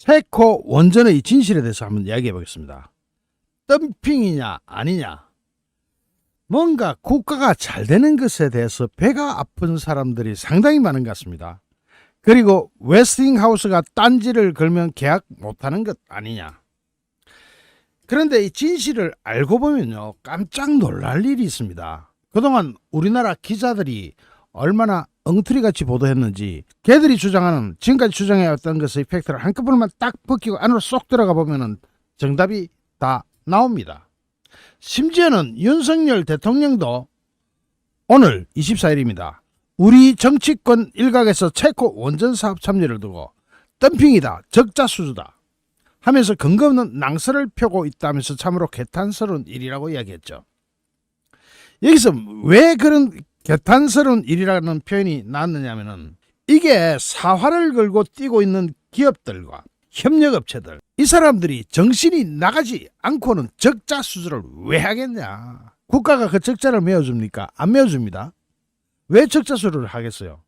체코 원전의 진실에 대해서 한번 이야기해 보겠습니다. 덤핑이냐 아니냐, 뭔가 국가가 잘 되는 것에 대해서 배가 아픈 사람들이 상당히 많은 것 같습니다. 그리고 웨스팅하우스가 딴지를 걸면 계약 못하는 것 아니냐. 그런데 이 진실을 알고 보면요, 깜짝 놀랄 일이 있습니다. 그동안 우리나라 기자들이 얼마나 엉터리같이 보도했는지, 걔들이 주장하는, 지금까지 주장해왔던 것의 팩트를 한꺼번에만 딱 벗기고 안으로 쏙 들어가 보면은 정답이 다 나옵니다. 심지어는 윤석열 대통령도 오늘 24일입니다. 우리 정치권 일각에서 체코 원전 사업 참여를 두고 덤핑이다, 적자수주다 하면서 근거 없는 낭설을 펴고 있다면서 참으로 개탄스러운 일이라고 이야기했죠. 여기서 왜 그런 개탄스러운 일이라는 표현이 나왔느냐면은, 이게 사활을 걸고 뛰고 있는 기업들과 협력업체들, 이 사람들이 정신이 나가지 않고는 적자 수주를 왜 하겠냐. 국가가 그 적자를 메워줍니까? 안 메워줍니다. 왜 적자 수주를 하겠어요?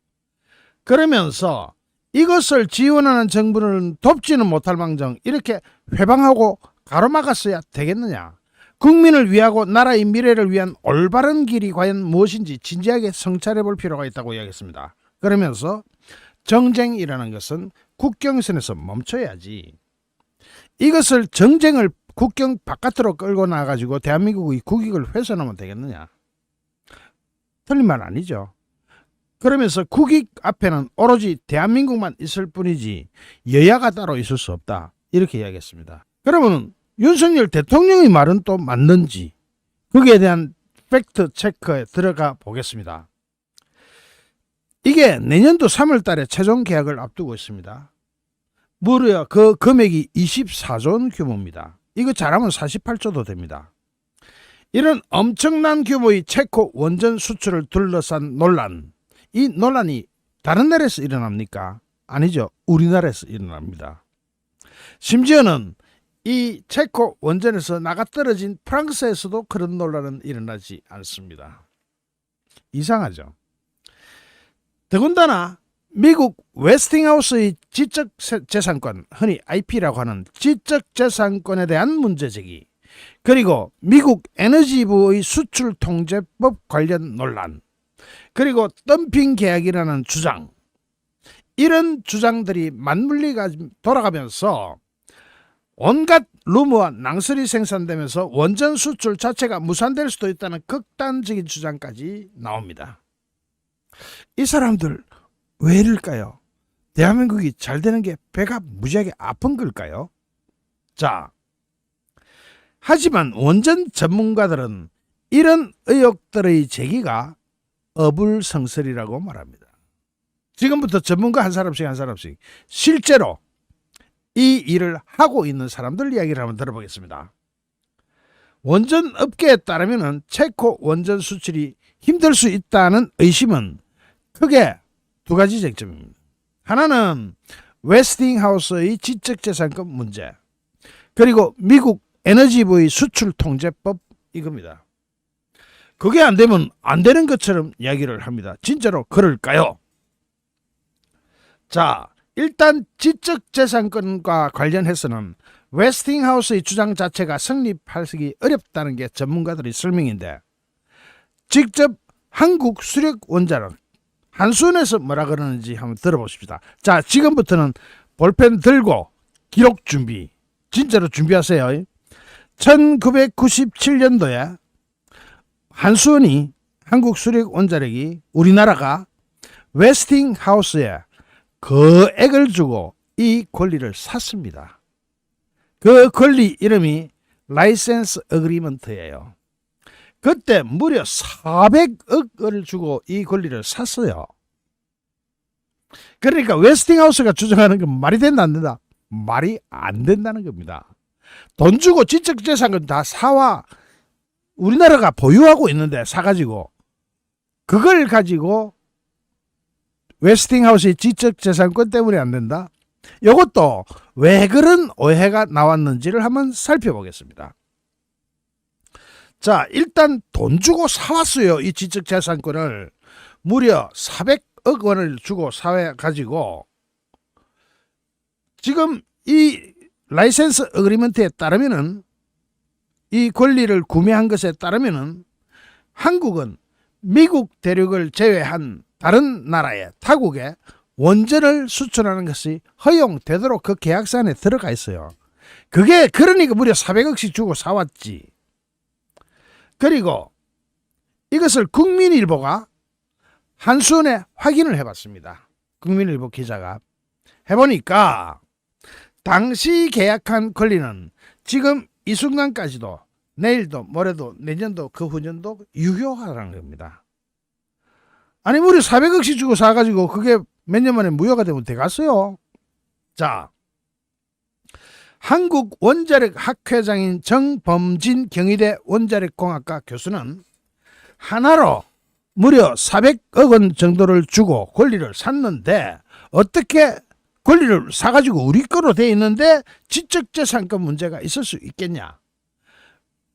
그러면서 이것을 지원하는 정부는 돕지는 못할 망정 이렇게 회방하고 가로막았어야 되겠느냐. 국민을 위하고 나라의 미래를 위한 올바른 길이 과연 무엇인지 진지하게 성찰해 볼 필요가 있다고 이야기했습니다. 그러면서 정쟁이라는 것은 국경선에서 멈춰야지, 이것을 정쟁을 국경 바깥으로 끌고 나가지고 대한민국의 국익을 훼손하면 되겠느냐. 틀린 말 아니죠. 그러면서 국익 앞에는 오로지 대한민국만 있을 뿐이지 여야가 따로 있을 수 없다, 이렇게 이야기했습니다. 그러면 윤석열 대통령의 말은 또 맞는지, 거기에 대한 팩트 체크에 들어가 보겠습니다. 이게 내년도 3월 달에 최종 계약을 앞두고 있습니다. 무려 그 금액이 24조 원 규모입니다. 이거 잘하면 48조도 됩니다. 이런 엄청난 규모의 체코 원전 수출을 둘러싼 논란, 이 논란이 다른 나라에서 일어납니까? 아니죠. 우리나라에서 일어납니다. 심지어는 이 체코 원전에서 나가떨어진 프랑스에서도 그런 논란은 일어나지 않습니다. 이상하죠. 더군다나 미국 웨스팅하우스의 지적재산권, 흔히 IP라고 하는 지적재산권에 대한 문제제기, 그리고 미국 에너지부의 수출통제법 관련 논란, 그리고 덤핑 계약이라는 주장, 이런 주장들이 맞물리가 돌아가면서 온갖 루머와 낭설이 생산되면서 원전 수출 자체가 무산될 수도 있다는 극단적인 주장까지 나옵니다. 이 사람들 왜 이럴까요? 대한민국이 잘 되는 게 배가 무지하게 아픈 걸까요? 자, 하지만 원전 전문가들은 이런 의혹들의 제기가 어불성설이라고 말합니다. 지금부터 전문가 한 사람씩 실제로 이 일을 하고 있는 사람들 이야기를 한번 들어보겠습니다. 원전 업계에 따르면 체코 원전 수출이 힘들 수 있다는 의심은 크게 두 가지 쟁점입니다. 하나는 웨스팅하우스의 지적재산권 문제, 그리고 미국 에너지부의 수출통제법, 이겁니다. 그게 안 되면 안 되는 것처럼 이야기를 합니다. 진짜로 그럴까요? 자, 일단 지적재산권과 관련해서는 웨스팅하우스의 주장 자체가 성립하기 어렵다는 게 전문가들의 설명인데, 직접 한국 수력원자력 한수원에서 뭐라 그러는지 한번 들어보십시다. 자, 지금부터는 볼펜 들고 기록 준비, 진짜로 준비하세요. 1997년도에 한수원이, 한국 수력원자력이, 우리나라가 웨스팅하우스에 거액을 주고 이 권리를 샀습니다. 그 권리 이름이 라이센스 어그리먼트예요. 그때 무려 400억을 주고 이 권리를 샀어요. 그러니까 웨스팅하우스가 주장하는 건 말이 된다 안 된다? 말이 안 된다는 겁니다. 돈 주고 지적재산권 다 사와 우리나라가 보유하고 있는데 사가지고, 그걸 가지고 웨스팅하우스의 지적재산권 때문에 안 된다? 이것도 왜 그런 오해가 나왔는지를 한번 살펴보겠습니다. 자, 일단 돈 주고 사왔어요. 이 지적재산권을 무려 400억 원을 주고 사가지고 지금 이 라이센스 어그리먼트에 따르면은, 이 권리를 구매한 것에 따르면은 한국은 미국 대륙을 제외한 다른 나라에, 타국에 원전을 수출하는 것이 허용되도록 그 계약서안에 들어가 있어요. 그게 그러니까 무려 400억씩 주고 사왔지. 그리고 이것을 국민일보가 한수원에 확인을 해봤습니다. 국민일보 기자가 해보니까 당시 계약한 권리는 지금 이 순간까지도, 내일도 모레도 내년도 그 후년도 유효하다는 겁니다. 아니 무려 400억씩 주고 사가지고 그게 몇 년 만에 무효가 되면 돼갔어요. 자, 한국원자력학회장인 정범진 경희대 원자력공학과 교수는 하나로 무려 400억 원 정도를 주고 권리를 샀는데, 어떻게 권리를 사가지고 우리 거로 돼 있는데 지적재산권 문제가 있을 수 있겠냐.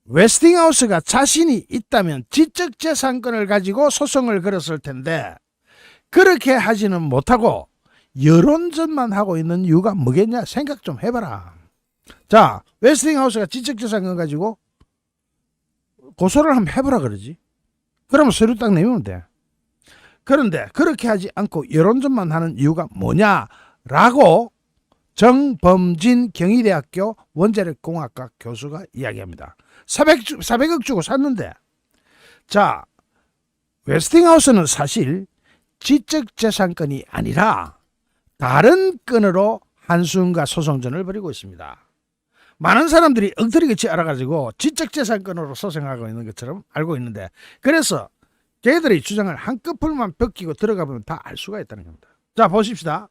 웨스팅하우스가 자신이 있다면 지적재산권을 가지고 소송을 걸었을 텐데 그렇게 하지는 못하고 여론전만 하고 있는 이유가 뭐겠냐 생각 좀 해봐라. 자, 웨스팅하우스가 지적재산권 가지고 고소를 한번 해보라 그러지. 그러면 서류 딱 내면 돼. 그런데 그렇게 하지 않고 여론전만 하는 이유가 뭐냐라고 정범진 경희대학교 원자력공학과 교수가 이야기합니다. 400억 주고 샀는데, 자, 웨스팅하우스는 사실 지적재산권이 아니라 다른 건으로 한수원과 소송전을 벌이고 있습니다. 많은 사람들이 엉터리같이 알아가지고 지적재산권으로 소송하고 있는 것처럼 알고 있는데, 그래서 걔들의 주장을 한꺼풀만 벗기고 들어가 보면 다 알 수가 있다는 겁니다. 자, 보십시다.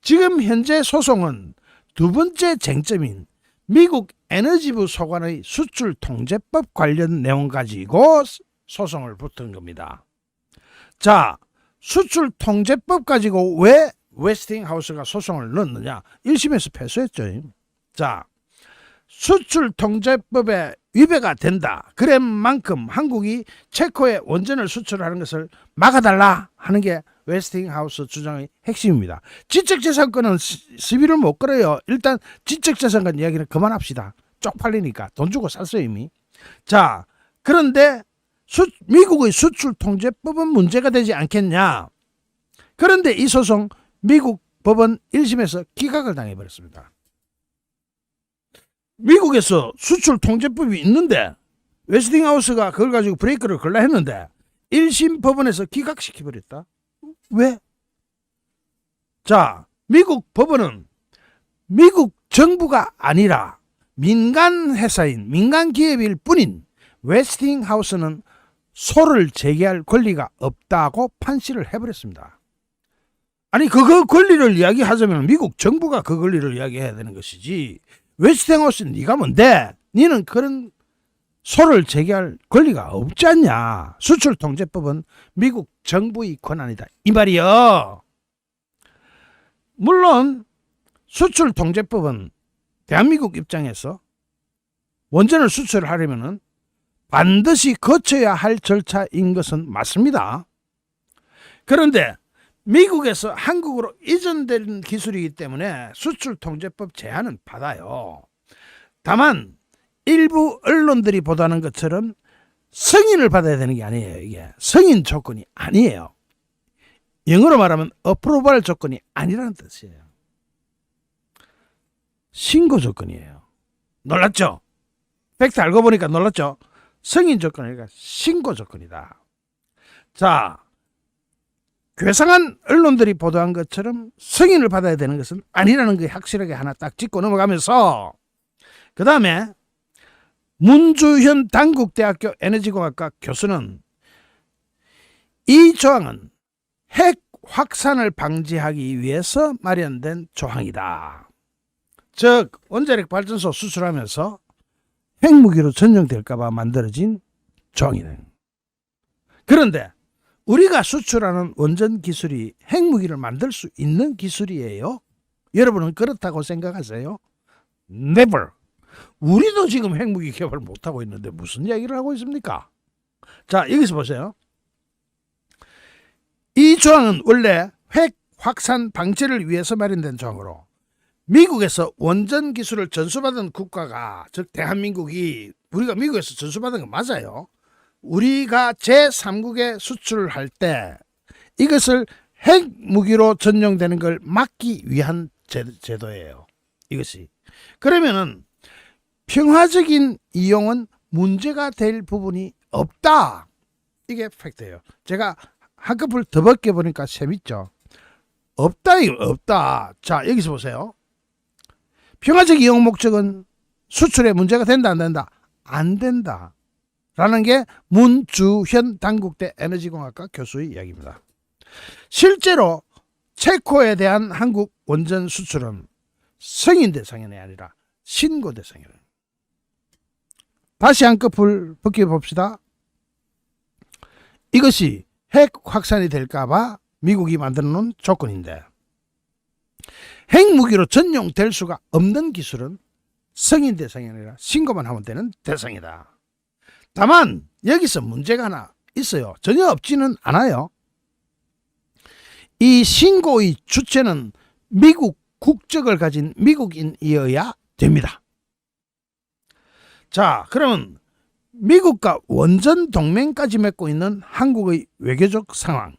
지금 현재 소송은 두 번째 쟁점인 미국 에너지부 소관의 수출 통제법 관련 내용 가지고 소송을 붙은 겁니다. 자, 수출 통제법 가지고 왜 웨스팅하우스가 소송을 넣었느냐? 1심에서 패소했죠. 자, 수출 통제법에 위배가 된다. 그런 만큼 한국이 체코에 원전을 수출하는 것을 막아달라 하는 게 웨스팅하우스 주장의 핵심입니다. 지적재산권은 시비를 못 걸어요. 일단 지적재산권 이야기는 그만합시다. 쪽팔리니까. 돈 주고 샀어요 이미. 자, 그런데 미국의 수출 통제법은 문제가 되지 않겠냐. 그런데 이 소송 미국 법원 1심에서 기각을 당해버렸습니다. 미국에서 수출 통제법이 있는데 웨스팅하우스가 그걸 가지고 브레이크를 걸라 했는데 1심 법원에서 기각시켜버렸다. 왜? 자, 미국 법원은 미국 정부가 아니라 민간 회사인, 민간 기업일 뿐인 웨스팅하우스는 소를 제기할 권리가 없다고 판시를 해버렸습니다. 아니, 그 권리를 이야기하자면 미국 정부가 그 권리를 이야기해야 되는 것이지, 웨스팅하우스는 네가 뭔데? 너는 그런 소를 제기할 권리가 없지 않냐. 수출통제법은 미국 정부의 권한이다 이 말이요. 물론 수출통제법은 대한민국 입장에서 원전을 수출하려면 반드시 거쳐야 할 절차인 것은 맞습니다. 그런데 미국에서 한국으로 이전된 기술이기 때문에 수출통제법 제한은 받아요. 다만 일부 언론들이 보도하는 것처럼 승인을 받아야 되는 게 아니에요. 이게 승인 조건이 아니에요. 영어로 말하면 어프로벌 조건이 아니라는 뜻이에요. 신고 조건이에요. 놀랐죠? 팩트 알고 보니까 놀랐죠? 승인 조건이 아니라 신고 조건이다. 자, 괴상한 언론들이 보도한 것처럼 승인을 받아야 되는 것은 아니라는 게 확실하게 하나 딱 짚고 넘어가면서, 그 다음에 문주현 단국대학교 에너지공학과 교수는 이 조항은 핵 확산을 방지하기 위해서 마련된 조항이다. 즉 원자력 발전소 수출하면서 핵무기로 전용될까 봐 만들어진 조항이네. 그런데 우리가 수출하는 원전 기술이 핵무기를 만들 수 있는 기술이에요? 여러분은 그렇다고 생각하세요? Never. 우리도 지금 핵무기 개발 못하고 있는데 무슨 이야기를 하고 있습니까? 자, 여기서 보세요. 이 조항은 원래 핵 확산 방지를 위해서 마련된 조항으로 미국에서 원전 기술을 전수받은 국가가, 즉 대한민국이, 우리가 미국에서 전수받은 건 맞아요. 우리가 제3국에 수출을 할 때 이것을 핵무기로 전용되는 걸 막기 위한 제도예요. 이것이. 그러면은 평화적인 이용은 문제가 될 부분이 없다. 이게 팩트예요. 제가 한꺼풀 더 벗겨보니까 재밌죠. 없다, 없다. 자, 여기서 보세요. 평화적 이용 목적은 수출에 문제가 된다, 안 된다? 안 된다. 라는 게 문주현 단국대 에너지공학과 교수의 이야기입니다. 실제로 체코에 대한 한국 원전 수출은 승인 대상이 아니라 신고 대상이에요. 다시 한꺼풀 벗겨봅시다. 이것이 핵 확산이 될까봐 미국이 만들어 놓은 조건인데, 핵무기로 전용될 수가 없는 기술은 승인 대상이 아니라 신고만 하면 되는 대상이다. 다만 여기서 문제가 하나 있어요. 전혀 없지는 않아요. 이 신고의 주체는 미국 국적을 가진 미국인이어야 됩니다. 자, 그러면 미국과 원전 동맹까지 맺고 있는 한국의 외교적 상황,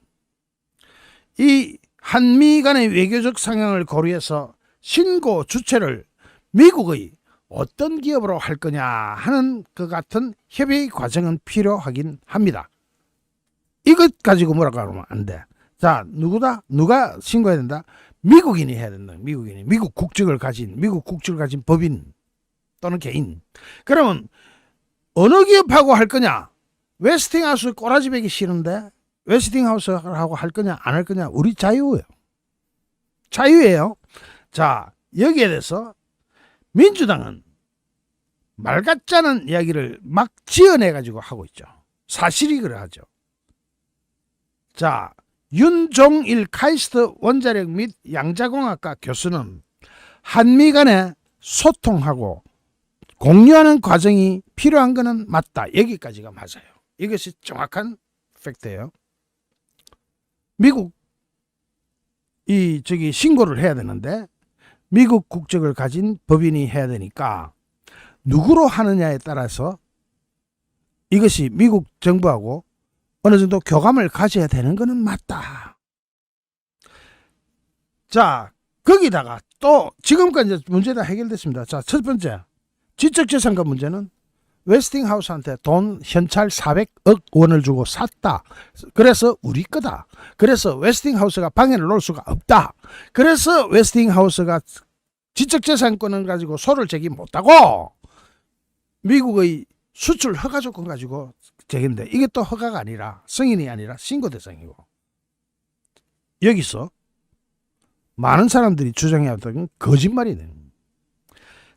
이 한미 간의 외교적 상황을 고려해서 신고 주체를 미국의 어떤 기업으로 할 거냐 하는 그 같은 협의 과정은 필요하긴 합니다. 이것 가지고 뭐라고 하면 안 돼. 자, 누구다? 누가 신고해야 된다? 미국인이 해야 된다. 미국인이. 미국 국적을 가진 법인 또는 개인. 그러면 어느 기업하고 할 거냐? 웨스팅하우스 꼬라지 베기 싫은데 웨스팅하우스하고 할 거냐 안 할 거냐? 우리 자유예요. 자유예요. 자, 여기에 대해서 민주당은 말 같지 않은 이야기를 막 지어내가지고 하고 있죠. 사실이 그러하죠. 자, 윤종일 카이스트 원자력 및 양자공학과 교수는 한미 간에 소통하고 공유하는 과정이 필요한 것은 맞다. 여기까지가 맞아요. 이것이 정확한 팩트예요. 미국 신고를 해야 되는데 미국 국적을 가진 법인이 해야 되니까 누구로 하느냐에 따라서 이것이 미국 정부하고 어느 정도 교감을 가져야 되는 것은 맞다. 자, 거기다가 또 지금까지 문제 다 해결됐습니다. 자, 첫 번째 지적재산권 문제는 웨스팅하우스한테 돈 현찰 400억 원을 주고 샀다. 그래서 우리 거다. 그래서 웨스팅하우스가 방해를 놓을 수가 없다. 그래서 웨스팅하우스가 지적재산권을 가지고 소를 제기 못하고 미국의 수출 허가 조건 가지고 제기인데 이게 또 허가가 아니라 승인이 아니라 신고 대상이고, 여기서 많은 사람들이 주장해왔던 건 거짓말이네.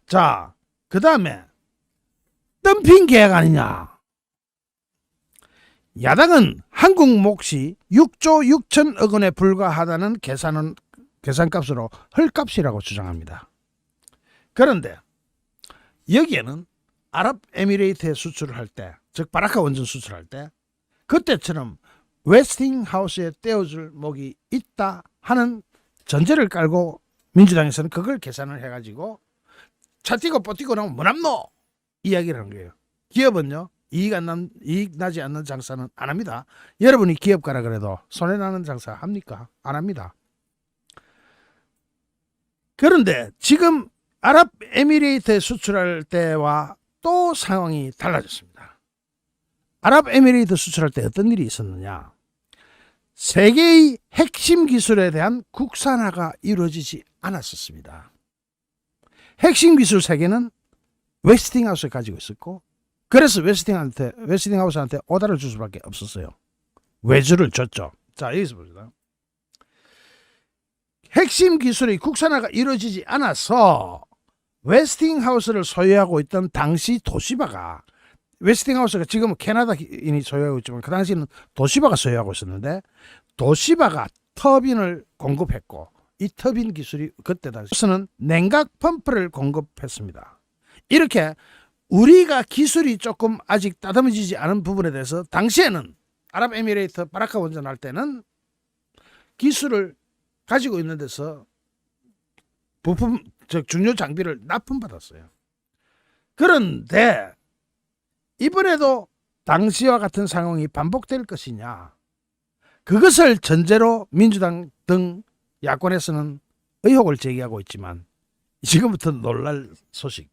자, 그 다음에 덤핑 계약 아니냐. 야당은 한국 몫이 6조 6천억 원에 불과하다는 계산값으로 헐값이라고 주장합니다. 그런데 여기에는 아랍에미레이트에 수출을 할 때, 즉 바라카 원전 수출할 때 그때처럼 웨스팅하우스에 떼어줄 목이 있다 하는 전제를 깔고 민주당에서는 그걸 계산을 해가지고 차 띄고 뻗뛰고 나면 뭐남노 이야기를 한 거예요. 기업은요, 이익 나지 않는 장사는 안 합니다. 여러분이 기업가라 그래도 손해나는 장사 합니까? 안 합니다. 그런데 지금 아랍에미레이트에 수출할 때와 또 상황이 달라졌습니다. 아랍에미레이트 수출할 때 어떤 일이 있었느냐. 세계의 핵심 기술에 대한 국산화가 이루어지지 않았었습니다. 핵심 기술 세계는 웨스팅하우스가 가지고 있었고, 그래서 웨스팅하우스한테 오다를 줄 수밖에 없었어요. 외주를 줬죠. 자, 여기서 봅시다. 핵심 기술의 국산화가 이루어지지 않아서 웨스팅하우스를 소유하고 있던 당시 도시바가, 웨스팅하우스가 지금은 캐나다인이 소유하고 있지만 그 당시에는 도시바가 소유하고 있었는데, 도시바가 터빈을 공급했고 이 터빈 기술이 그때 당시에는 냉각 펌프를 공급했습니다. 이렇게 우리가 기술이 조금 아직 따듬어지지 않은 부분에 대해서 당시에는 아랍에미레이트 바라카 원전 할 때는 기술을 가지고 있는 데서 부품 즉 중요 장비를 납품받았어요. 그런데 이번에도 당시와 같은 상황이 반복될 것이냐, 그것을 전제로 민주당 등 야권에서는 의혹을 제기하고 있지만 지금부터 놀랄 소식.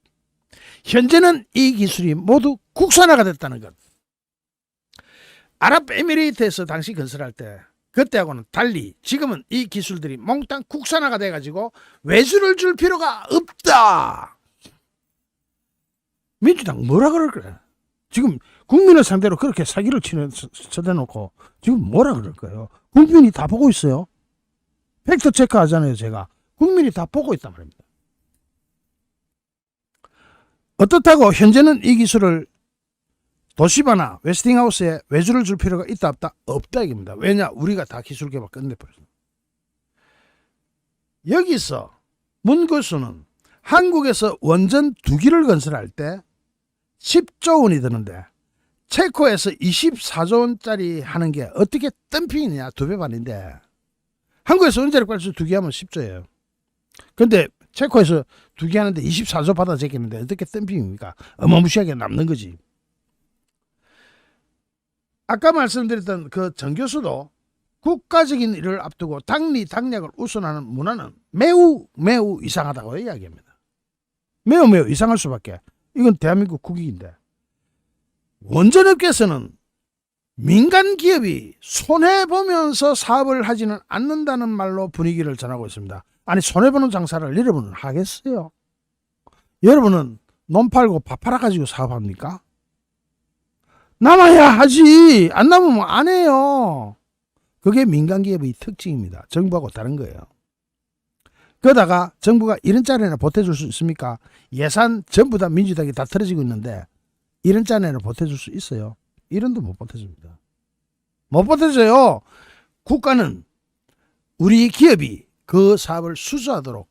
현재는 이 기술이 모두 국산화가 됐다는 것. 아랍에미레이트에서 당시 건설할 때 그때하고는 달리 지금은 이 기술들이 몽땅 국산화가 돼가지고 외주를 줄 필요가 없다. 민주당 뭐라 그럴 거야? 지금 국민을 상대로 그렇게 사기를 쳐대놓고 지금 뭐라 그럴 거예요? 국민이 다 보고 있어요. 팩트 체크 하잖아요. 제가 국민이 다 보고 있단 말입니다. 어떻다고 현재는 이 기술을 도시바나 웨스팅하우스에 외주를 줄 필요가 있다 없다? 없다 이겁니다. 왜냐? 우리가 다 기술 개발 끝내버렸습니다. 여기서 문 교수는 한국에서 원전 2기를 건설할 때 10조 원이 드는데 체코에서 24조 원짜리 하는 게 어떻게 덤핑이냐? 2배 반인데 한국에서 원자력 발전 2기 하면 10조예요. 근데 체코에서 2기 하는데 24조 받아 제끼는데 어떻게 덤핑입니까? 어마무시하게 남는 거지. 아까 말씀드렸던 그 정 교수도 국가적인 일을 앞두고 당리 당략을 우선하는 문화는 매우 이상하다고 이야기합니다. 매우 이상할 수밖에. 이건 대한민국 국익인데. 원전업계에서는 민간 기업이 손해보면서 사업을 하지는 않는다는 말로 분위기를 전하고 있습니다. 아니 손해보는 장사를 여러분은 하겠어요? 여러분은 논 팔고 밥 팔아가지고 사업합니까? 남아야 하지. 안 남으면 안 해요. 그게 민간기업의 특징입니다. 정부하고 다른 거예요. 그러다가 정부가 1원짜리나 보태줄 수 있습니까? 예산 전부 다 민주당이 다 틀어지고 있는데 1원짜리나 보태줄 수 있어요? 1원도 못 보태줍니다. 못 보태줘요. 국가는 우리 기업이 그 사업을 수주하도록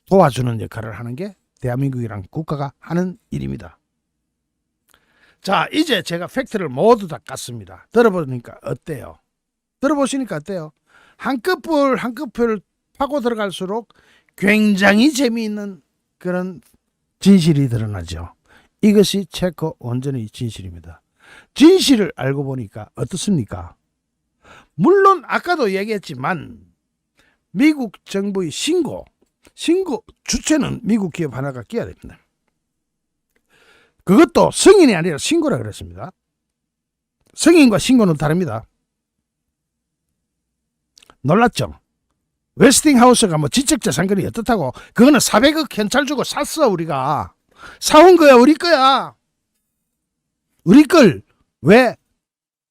도와주는 역할을 하는 게 대한민국이란 국가가 하는 일입니다. 자, 이제 제가 팩트를 모두 다 깠습니다. 들어보니까 어때요? 들어보시니까 어때요? 한 끗불 파고 들어갈수록 굉장히 재미있는 그런 진실이 드러나죠. 이것이 체코 원전의 진실입니다. 진실을 알고 보니까 어떻습니까? 물론 아까도 얘기했지만 미국 정부의 신고 주체는 미국 기업 하나가 끼어야 됩니다. 그것도 승인이 아니라 신고라 그랬습니다. 승인과 신고는 다릅니다. 놀랐죠? 웨스팅하우스가 뭐 지적재산권이 어떻다고. 그거는 400억 현찰 주고 샀어. 우리가 사온 거야. 우리 거야. 우리 걸 왜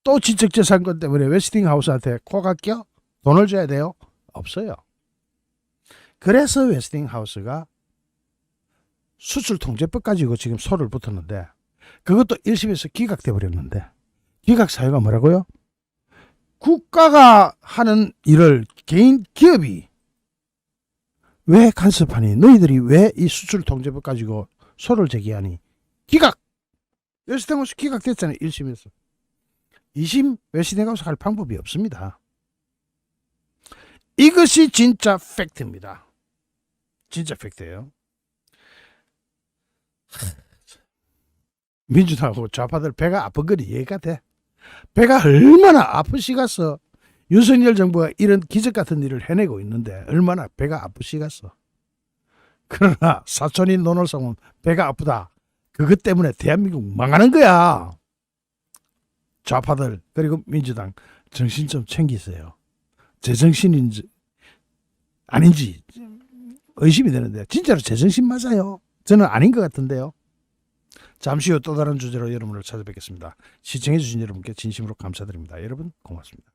또 지적재산권 때문에 웨스팅하우스한테 코가 껴? 돈을 줘야 돼요? 없어요. 그래서 웨스팅하우스가 수출통제법 가지고 지금 소를 붙었는데 그것도 1심에서 기각돼 버렸는데, 기각 사유가 뭐라고요? 국가가 하는 일을 개인 기업이 왜 간섭하니? 너희들이 왜 이 수출통제법 가지고 소를 제기하니? 기각! 웨스팅하우스 기각됐잖아요. 1심에서. 2심 웨스팅하우스 할 방법이 없습니다. 이것이 진짜 팩트입니다. 진짜 팩트예요. 민주당하고 좌파들 배가 아픈 건 이해가 돼. 배가 얼마나 아프시겠어. 윤석열 정부가 이런 기적 같은 일을 해내고 있는데 얼마나 배가 아프시겠어. 그러나 사촌이 논을 쏘면 배가 아프다. 그것 때문에 대한민국 망하는 거야. 좌파들 그리고 민주당 정신 좀 챙기세요. 제정신인지 아닌지 의심이 되는데 진짜로 제정신 맞아요? 저는 아닌 것 같은데요. 잠시 후 또 다른 주제로 여러분을 찾아뵙겠습니다. 시청해 주신 여러분께 진심으로 감사드립니다. 여러분 고맙습니다.